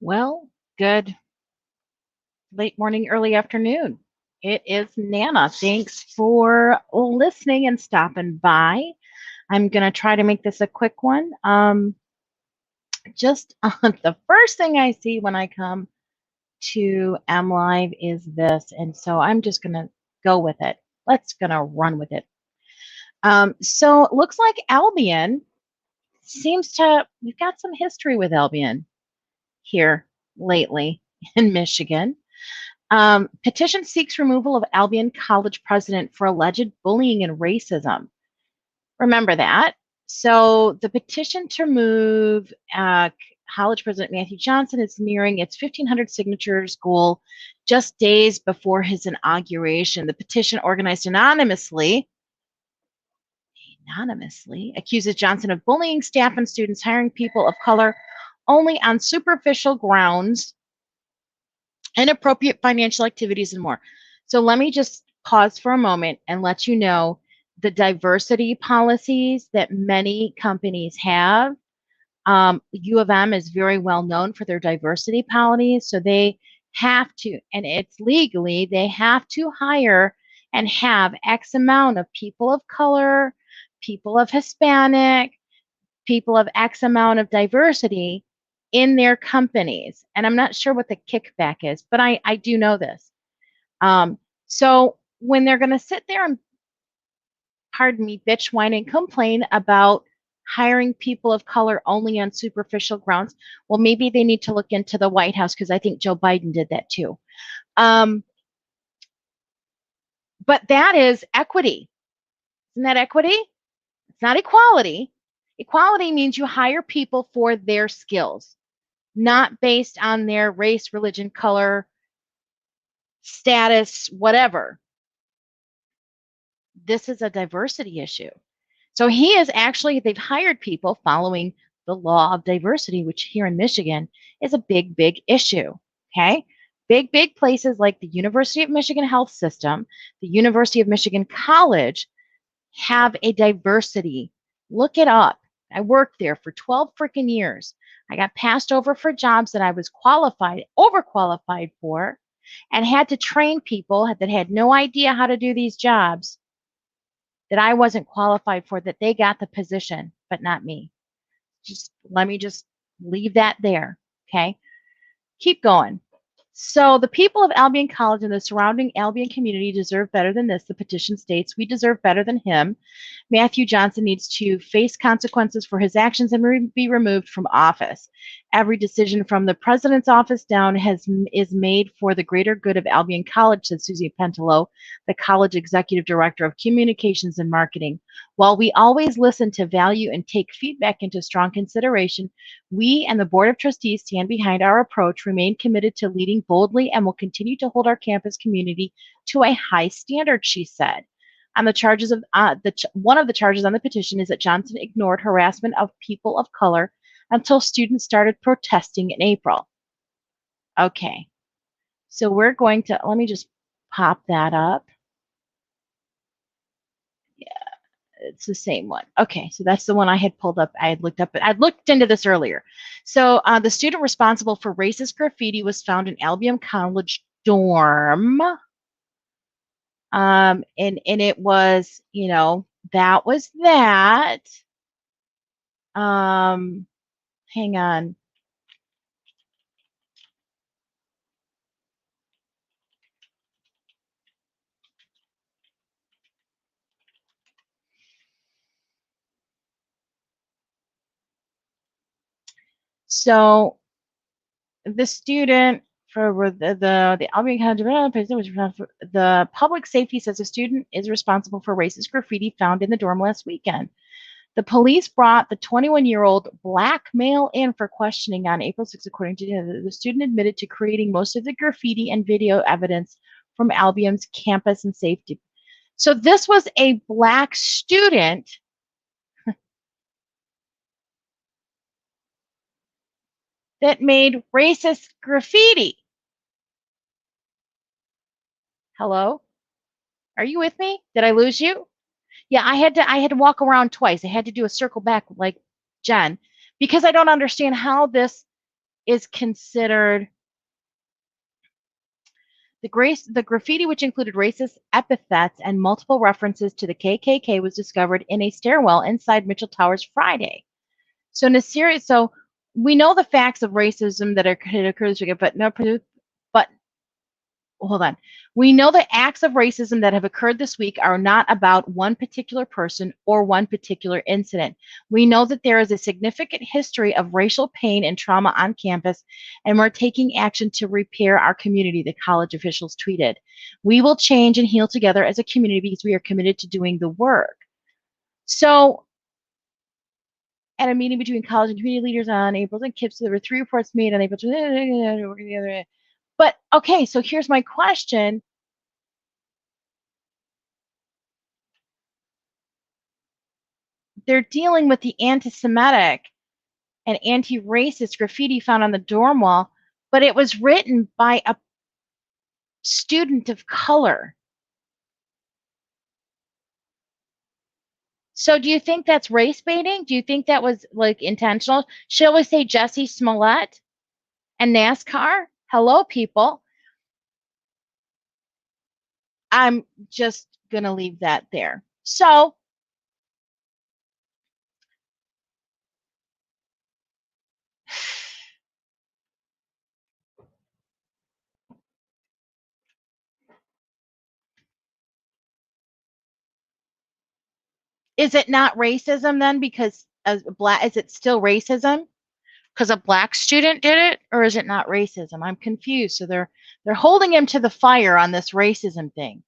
Well, good late morning, early afternoon. It is Nana. Thanks for listening and stopping by. I'm going to try to make this a quick one. Just the first thing I see when I come to M Live is this. And so I'm just going to go with it. Let's going to run with it. So it looks like Albion we've got some history with Albion here lately in Michigan. Petition seeks removal of Albion College president for alleged bullying and racism. Remember that. So the petition to remove college president Matthew Johnson is nearing its 1,500 signatures goal just days before his inauguration. The petition, organized anonymously, accuses Johnson of bullying staff and students, hiring people of color only on superficial grounds, inappropriate financial activities, and more. So let me just pause for a moment and let you know the diversity policies that many companies have. U of M is very well known for their diversity policies, so they have to, and it's legally, they have to hire and have X amount of people of color, people of Hispanic, people of X amount of diversity in their companies. And I'm not sure what the kickback is, but I do know this. So when they're going to sit there and, pardon me, bitch, whine, and complain about hiring people of color only on superficial grounds, well, maybe they need to look into the White House, because I think Joe Biden did that too. But that is equity. Isn't that equity? It's not equality. Equality means you hire people for their skills, not based on their race, religion, color, status, whatever. This is a diversity issue. So they've hired people following the law of diversity, which here in Michigan is a big, big issue. Okay. Big places like the University of Michigan Health System, the University of Michigan College have a diversity. Look it up. I worked there for 12 freaking years. I got passed over for jobs that I was overqualified for, and had to train people that had no idea how to do these jobs that I wasn't qualified for, that they got the position, but not me. Let me just leave that there. Okay. Keep going. So the people of Albion College and the surrounding Albion community deserve better than this. The petition states, we deserve better than him. Matthew Johnson needs to face consequences for his actions and be removed from office. Every decision from the president's office down is made for the greater good of Albion College, said Susie Pentelow, the college executive director of communications and marketing. While we always listen to value and take feedback into strong consideration, we and the Board of Trustees stand behind our approach, remain committed to leading boldly, and will continue to hold our campus community to a high standard, she said. On the charges of one of the charges on the petition is that Johnson ignored harassment of people of color until students started protesting in April. Okay, so we're going to, let me just pop that up. Yeah, it's the same one. Okay, so that's the one I had pulled up. I had looked into this earlier. So the student responsible for racist graffiti was found in Albion College dorm. And it was, that was that. Hang on. So the student for the Albion College the public safety says the student is responsible for racist graffiti found in the dorm last weekend. The police brought the 21-year-old black male in for questioning on April 6th. According to the student admitted to creating most of the graffiti and video evidence from Albion's campus and safety. So this was a black student that made racist graffiti. Hello? Are you with me? Did I lose you? Yeah, I had to walk around twice. I had to do a circle back like Jen, because I don't understand how this is considered the graffiti, which included racist epithets and multiple references to the KKK, was discovered in a stairwell inside Mitchell Towers Friday. So Nasir, so we know the facts of racism that occurred this weekend, but hold on. We know the acts of racism that have occurred this week are not about one particular person or one particular incident. We know that there is a significant history of racial pain and trauma on campus, and we're taking action to repair our community, the college officials tweeted. We will change and heal together as a community because we are committed to doing the work. So, at a meeting between college and community leaders on April and KIPS, there were 3 reports made on April 20th. But okay, so here's my question. They're dealing with the anti-Semitic and anti-racist graffiti found on the dorm wall, but it was written by a student of color. So do you think that's race baiting? Do you think that was like intentional? Shall we say Jesse Smollett and NASCAR? Hello, people. I'm just going to leave that there. So is it not racism then because as black, is it still racism because a black student did it, or is it not racism? I'm confused. So they're holding him to the fire on this racism thing.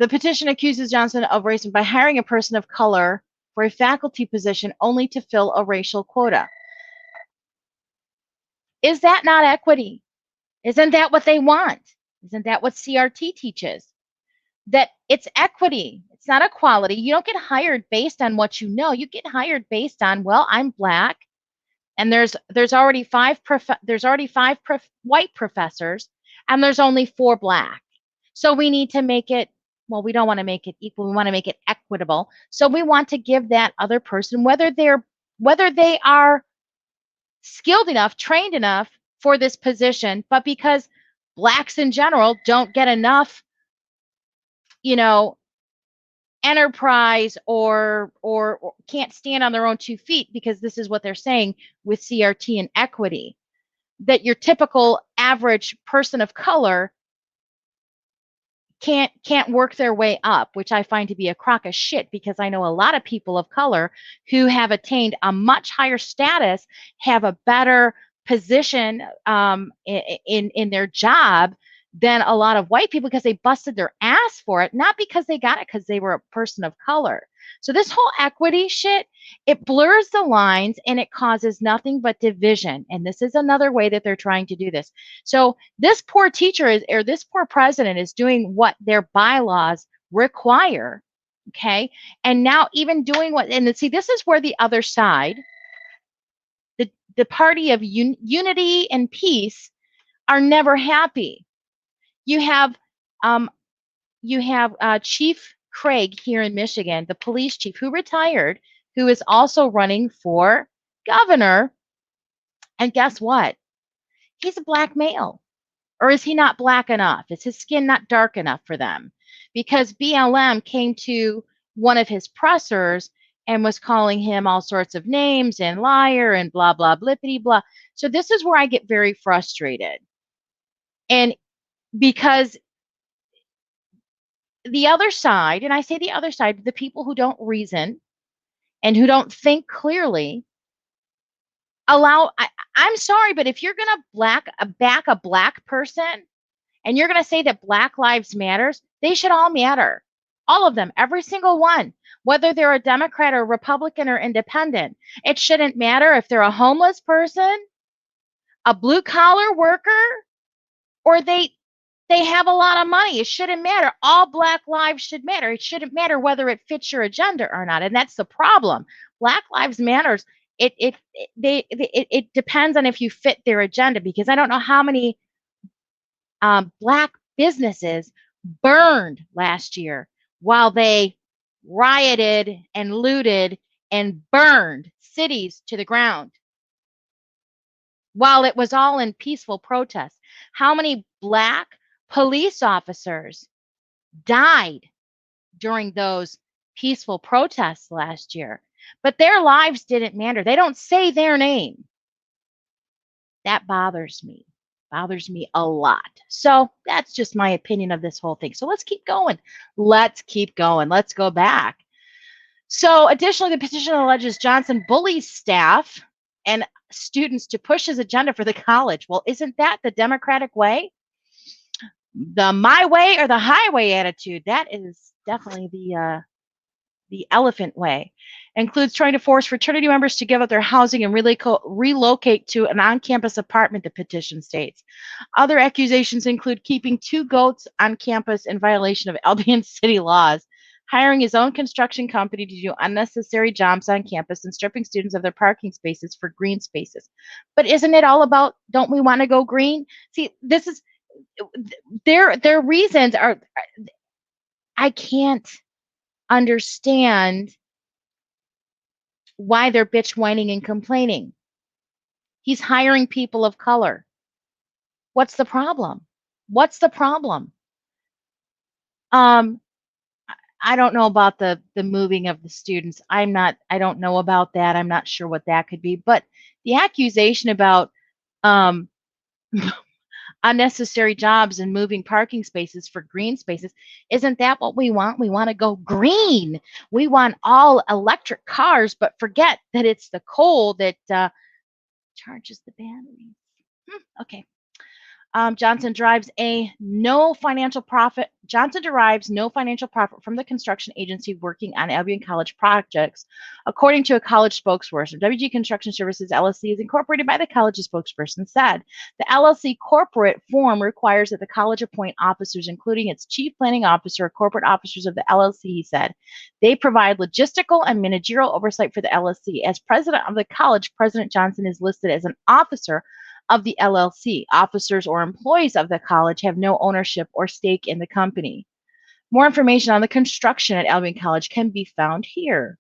The petition accuses Johnson of racism by hiring a person of color for a faculty position only to fill a racial quota. Is that not equity? Isn't that what they want? Isn't that what CRT teaches? That it's equity. It's not equality. You don't get hired based on what you know. You get hired based on, well, I'm black, and there's already five white professors, and there's only 4 black. So we need to make it, well, we don't want to make it equal. We want to make it equitable. So we want to give that other person, whether they are skilled enough, trained enough for this position, but because blacks in general don't get enough, you know, enterprise or can't stand on their own 2 feet, because this is what they're saying with CRT and equity, that your typical average person of color can't work their way up, which I find to be a crock of shit, because I know a lot of people of color who have attained a much higher status, have a better position in their job than a lot of white people, because they busted their ass for it, not because they got it because they were a person of color. So this whole equity shit, it blurs the lines and it causes nothing but division. And this is another way that they're trying to do this. So this poor teacher is, or this poor president is doing what their bylaws require. Okay. And now even doing what, and see, this is where the other side, the party of unity and peace, are never happy. You have Chief Craig here in Michigan, the police chief who retired, who is also running for governor. And guess what? He's a black male. Or is he not black enough? Is his skin not dark enough for them? Because BLM came to one of his pressers and was calling him all sorts of names and liar and blah, blah, blippity, blah. So this is where I get very frustrated. And because the other side, and I say the other side, the people who don't reason and who don't think clearly, I'm sorry, but if you're going to back a black person and you're going to say that Black Lives Matters, they should all matter. All of them, every single one, whether they're a Democrat or Republican or independent. It shouldn't matter if they're a homeless person, a blue collar worker, or they have a lot of money. It shouldn't matter. All Black lives should matter. It shouldn't matter whether it fits your agenda or not. And that's the problem. Black Lives Matters. It depends on if you fit their agenda, because I don't know how many black businesses burned last year while they rioted and looted and burned cities to the ground. while it was all in peaceful protest. How many black police officers died during those peaceful protests last year? But their lives didn't matter. They don't say their name. That bothers me a lot. So that's just my opinion of this whole thing. So let's keep going. Let's keep going. Let's go back. So additionally, the petition alleges Johnson bullies staff and students to push his agenda for the college. Well, isn't that the Democratic way? The my way or the highway attitude. That is definitely the elephant way. Includes trying to force fraternity members to give up their housing and relocate to an on-campus apartment, the petition states. Other accusations include keeping 2 goats on campus in violation of Albion city laws, hiring his own construction company to do unnecessary jobs on campus, and stripping students of their parking spaces for green spaces. But isn't it all about, don't we want to go green? See, this is, their reasons are, I can't understand why they're bitch whining and complaining. He's hiring people of color. What's the problem? What's the problem? I don't know about the moving of the students. I don't know about that. I'm not sure what that could be. But the accusation about unnecessary jobs and moving parking spaces for green spaces, isn't that what we want? We want to go green. We want all electric cars, but forget that it's the coal that charges the batteries. Okay. Johnson derives no financial profit from the construction agency working on Albion College projects, according to a college spokesperson. WG Construction Services LLC is incorporated by the college's spokesperson said. The LLC corporate form requires that the college appoint officers, including its chief planning officer or corporate officers of the LLC, he said. They provide logistical and managerial oversight for the LLC. As president of the college, President Johnson is listed as an officer of the LLC. Officers or employees of the college have no ownership or stake in the company. More information on the construction at Albion College can be found here.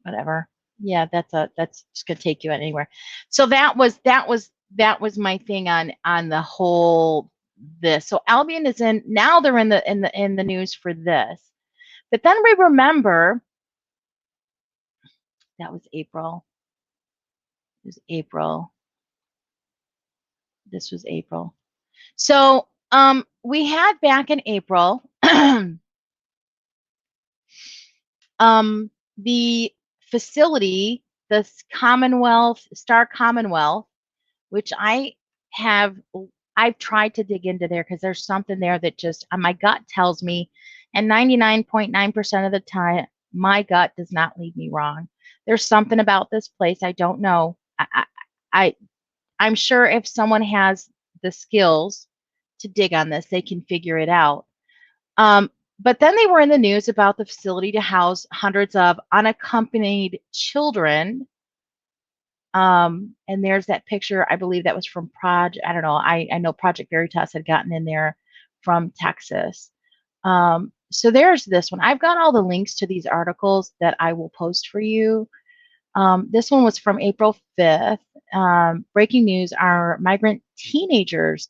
Whatever. Yeah, that's just gonna take you anywhere. So that was my thing on the whole this. So Albion is in now. They're in the news for this, but then we remember that was April. It was April. This was April. So we had back in April the facility, the Star Commonwealth, which I've tried to dig into there because there's something there that just my gut tells me, and 99.9% of the time, my gut does not lead me wrong. There's something about this place I don't know. I'm sure if someone has the skills to dig on this, they can figure it out. But then they were in the news about the facility to house hundreds of unaccompanied children. And there's that picture. I believe that was from I don't know. I know Project Veritas had gotten in there from Texas. So there's this one. I've got all the links to these articles that I will post for you. This one was from April 5th. Breaking news: our migrant teenagers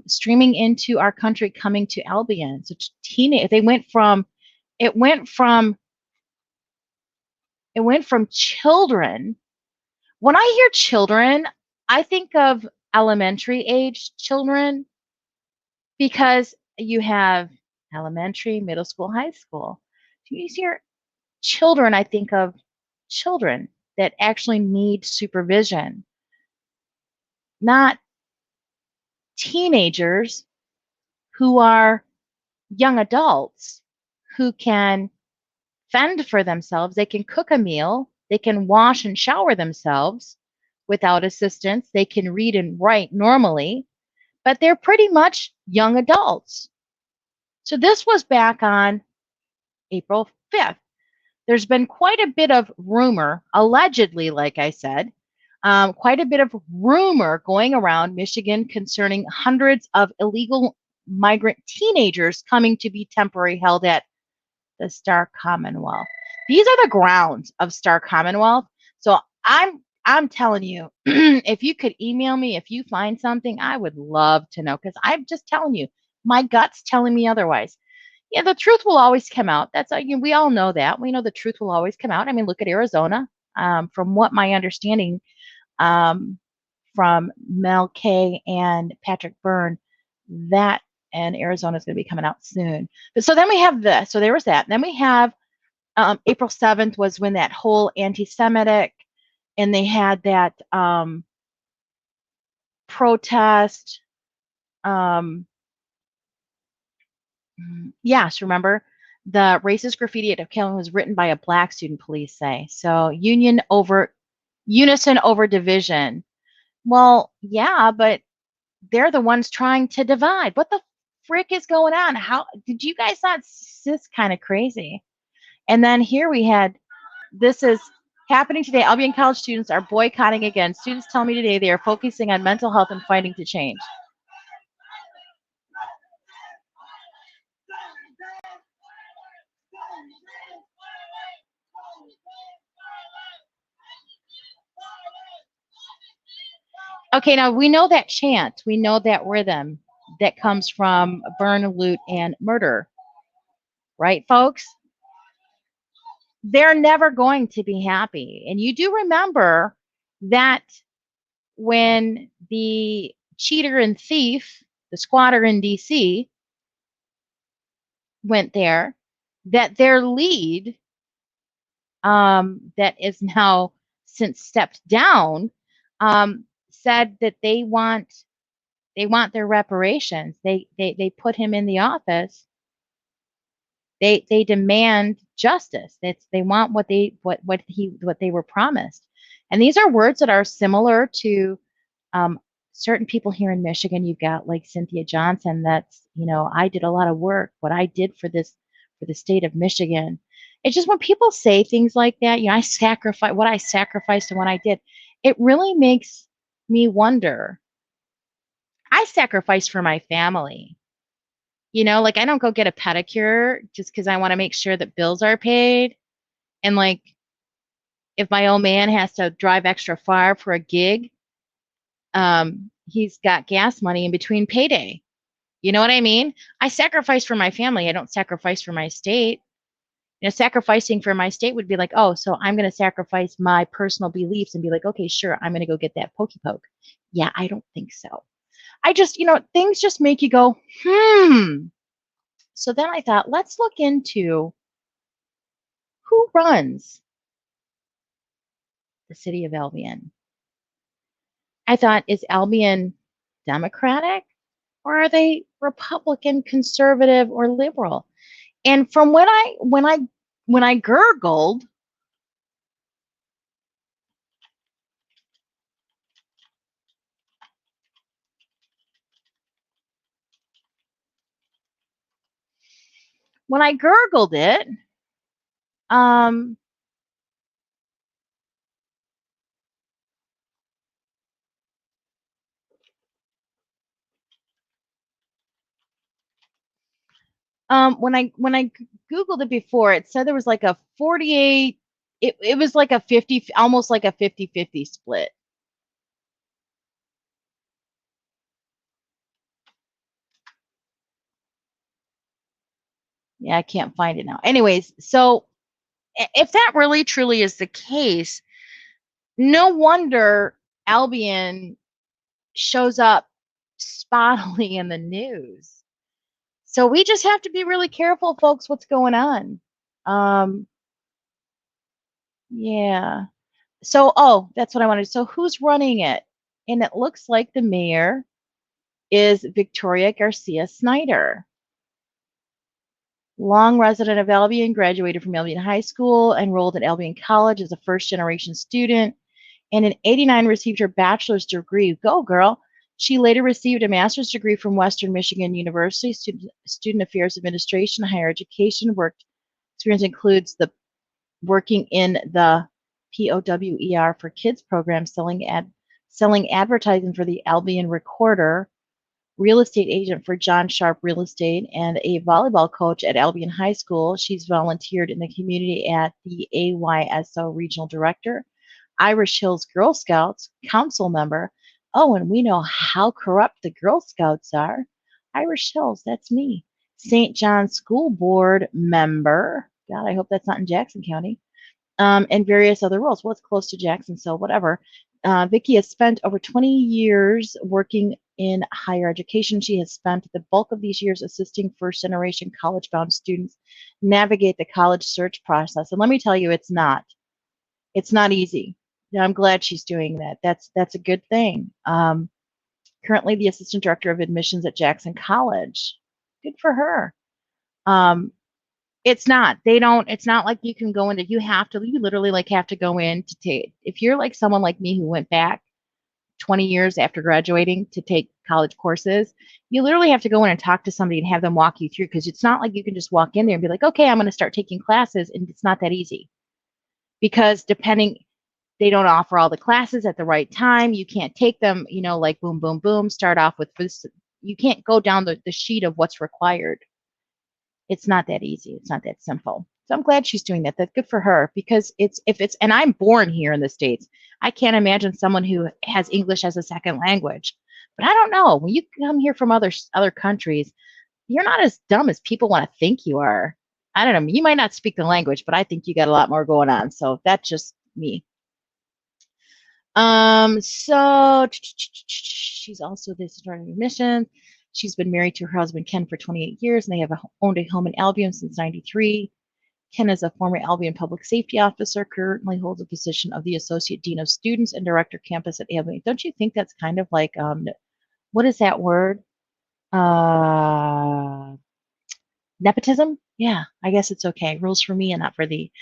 streaming into our country, coming to Albion. So it went from children. When I hear children, I think of elementary age children because you have elementary, middle school, high school. You hear children, I think of children that actually need supervision, not teenagers who are young adults who can fend for themselves. They can cook a meal. They can wash and shower themselves without assistance. They can read and write normally, but they're pretty much young adults. So this was back on April 5th. There's been quite a bit of rumor, allegedly, like I said, quite a bit of rumor going around Michigan concerning hundreds of illegal migrant teenagers coming to be temporarily held at the Star Commonwealth. These are the grounds of Star Commonwealth. So I'm telling you, if you could email me, if you find something, I would love to know, because I'm just telling you, my gut's telling me otherwise. Yeah, the truth will always come out. That's we all know that. We know the truth will always come out. I mean, look at Arizona. From what my understanding, um, from Mel K and Patrick Byrne, that and Arizona is going to be coming out soon. But so then we have this. So there was that. Then we have April 7th was when that whole anti-Semitic, and they had that protest. Yes, remember? The racist graffiti at Killen was written by a black student, police say. So unison over division. Well, yeah, but they're the ones trying to divide. What the frick is going on? How did you guys not? This kind of crazy. And then here we had, this is happening today. Albion College students are boycotting again. Students tell me today they are focusing on mental health and fighting to change. Okay, now we know that chant. We know that rhythm that comes from burn, loot, and murder. Right, folks? They're never going to be happy. And you do remember that when the cheater and thief, the squatter in DC, went there, that their lead, that is now since stepped down, said that they want their reparations. They put him in the office. They demand justice. They want what they were promised. And these are words that are similar to certain people here in Michigan. You've got like Cynthia Johnson. That's, I did a lot of work. What I did for the state of Michigan. It's just when people say things like that, I sacrificed and what I did. It really makes me wonder. I sacrificed for my family. Like I don't go get a pedicure just because I want to make sure that bills are paid. And like, if my old man has to drive extra far for a gig, he's got gas money in between payday. You know what I mean? I sacrifice for my family. I don't sacrifice for my state. Sacrificing for my state would be like, oh, so I'm going to sacrifice my personal beliefs and be like, okay, sure, I'm going to go get that pokey poke. Yeah, I don't think so. I just, things just make you go, So then I thought, let's look into who runs the city of Albion. I thought, is Albion Democratic, or are they Republican, conservative, or liberal? And from when I gurgled, it, when I googled it before, it said there was like a 48. It was like a 50, almost like a 50-50 split. Yeah, I can't find it now. Anyways, so if that really truly is the case, no wonder Albion shows up spottily in the news. So we just have to be really careful, folks, what's going on. Yeah. So, that's what I wanted. So who's running it? And it looks like the mayor is Victoria Garcia Snyder. Long resident of Albion, graduated from Albion High School, enrolled at Albion College as a first-generation student, and in '89 received her bachelor's degree. Go, girl. She later received a master's degree from Western Michigan University, Student Affairs Administration, higher education. Work experience includes the working in the POWER for kids program selling advertising for the Albion Recorder, real estate agent for John Sharp Real Estate, and a volleyball coach at Albion High School. She's volunteered in the community at the AYSO Regional Director, Irish Hills Girl Scouts, council member. Oh, and we know how corrupt the Girl Scouts are. Irish Hills, that's me. St. John's School Board member. God, I hope that's not in Jackson County. And various other roles. Well, it's close to Jackson, so whatever. Vicki has spent over 20 years working in higher education. She has spent the bulk of these years assisting first-generation college-bound students navigate the college search process. And let me tell you, it's not. It's not easy. I'm glad she's doing that. That's a good thing. Currently the assistant director of admissions at Jackson College. Good for her. It's not. It's not like you can go into, you literally like have to go in to take, if you're like someone like me who went back 20 years after graduating to take college courses, you literally have to go in and talk to somebody and have them walk you through, because it's not like you can just walk in there and be like, okay, I'm going to start taking classes. And it's not that easy, because they don't offer all the classes at the right time. You can't take them, like boom, boom, boom, start off with this. You can't go down the sheet of what's required. It's not that easy. It's not that simple. So I'm glad she's doing that. That's good for her, because and I'm born here in the States. I can't imagine someone who has English as a second language. But I don't know. When you come here from other countries, you're not as dumb as people want to think you are. I don't know. You might not speak the language, but I think you got a lot more going on. So that's just me. So she's also the starting of admissions. She's been married to her husband, Ken, for 28 years, and they have owned a home in Albion since 93. Ken is a former Albion public safety officer, currently holds a position of the Associate Dean of Students and Director Campus at Albion. Don't you think that's kind of like, what is that word? Nepotism? Yeah, I guess it's okay. Rules for me and not for thee.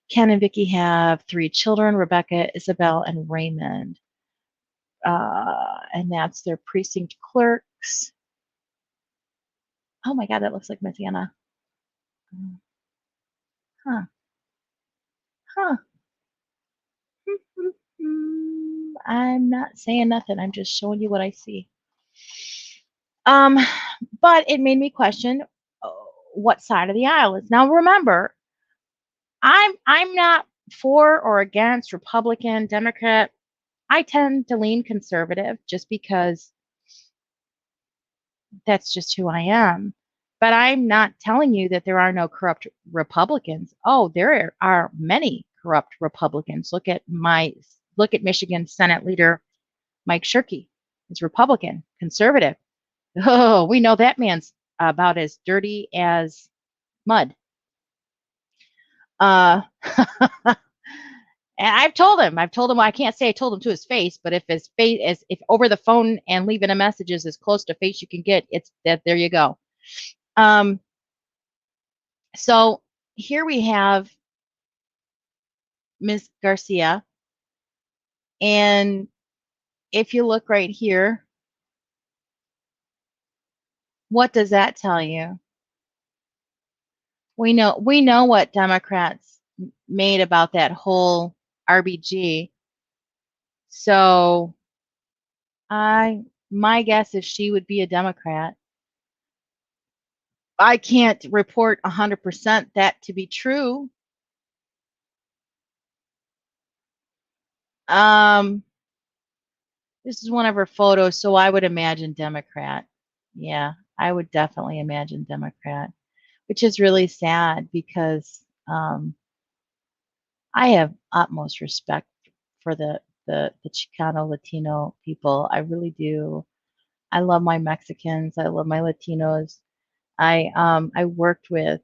Ken and Vicki have 3 children, Rebecca, Isabel, and Raymond. And that's their precinct clerks. Oh my God, that looks like Miss Anna. Huh. Huh. I'm not saying nothing. I'm just showing you what I see. But it made me question what side of the aisle is. Now remember, I'm not for or against Republican, Democrat. I tend to lean conservative just because that's just who I am. But I'm not telling you that there are no corrupt Republicans. Oh, there are many corrupt Republicans. Look at Michigan Senate Leader Mike Shirkey. He's Republican, conservative. Oh, we know that man's about as dirty as mud. And I've told him, well, I can't say I told him to his face, but if his face is, if over the phone and leaving a message is as close to face you can get, it's that, there you go. So here we have Ms. Garcia. And if you look right here, what does that tell you? We know what Democrats made about that whole RBG. So my guess is she would be a Democrat. I can't report 100% that to be true. This is one of her photos, so I would imagine Democrat. Yeah, I would definitely imagine Democrat, which is really sad because I have utmost respect for the Chicano Latino people. I really do. I love my Mexicans. I love my Latinos. I worked with,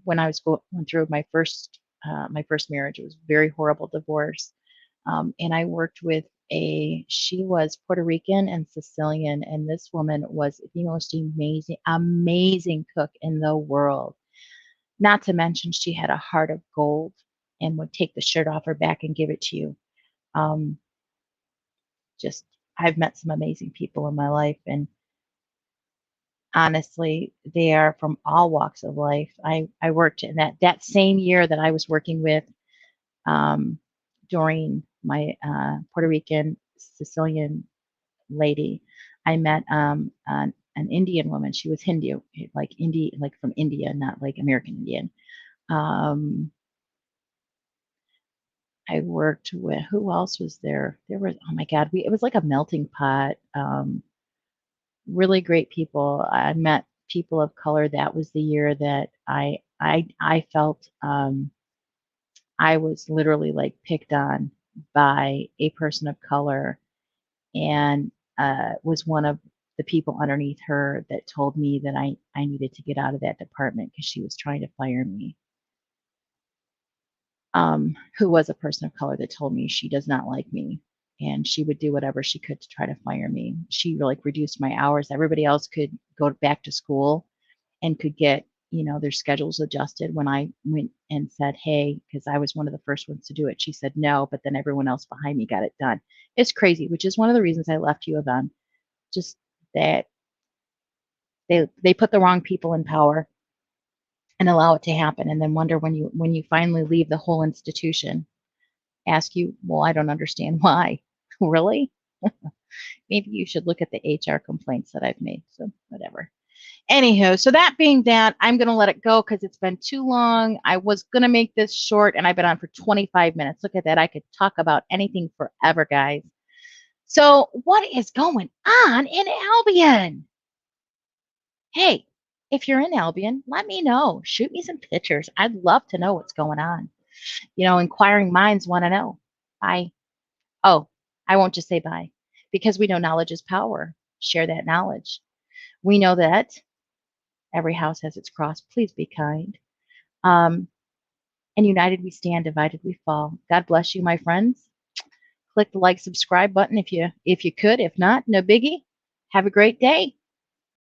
when I was going through my first marriage. It was a very horrible divorce, and I worked with she was Puerto Rican and Sicilian, and this woman was the most amazing cook in the world. Not to mention she had a heart of gold and would take the shirt off her back and give it to you. Just I've met some amazing people in my life, and honestly, they are from all walks of life. I worked in that same year that I was working with during my Puerto Rican Sicilian lady, I met an Indian woman. She was Hindu, like like from India, not like American Indian. Um, I worked with who else was there? There was oh my God, it was like a melting pot. Really great people. I met people of color. That was the year that I felt I was literally like picked on by a person of color, and was one of the people underneath her that told me that I needed to get out of that department because she was trying to fire me. Who was a person of color that told me she does not like me and she would do whatever she could to try to fire me. She like reduced my hours. Everybody else could go back to school and could get, their schedules adjusted. When I went and said, hey, because I was one of the first ones to do it, she said no, but then everyone else behind me got it done. It's crazy, which is one of the reasons I left U of M. Just that they put the wrong people in power and allow it to happen, and then wonder when you finally leave the whole institution, ask you, well, I don't understand why. Really? Maybe you should look at the HR complaints that I've made. So whatever. Anywho, so that being that, I'm going to let it go because it's been too long. I was going to make this short and I've been on for 25 minutes. Look at that. I could talk about anything forever, guys. So what is going on in Albion? Hey, if you're in Albion, let me know. Shoot me some pictures. I'd love to know what's going on. Inquiring minds want to know. Bye. Oh, I won't just say bye because we know knowledge is power. Share that knowledge. We know that every house has its cross. Please be kind. Um, and united we stand, divided we fall. God bless you, my friends. Click the like, subscribe button if you could. If not, no biggie. Have a great day.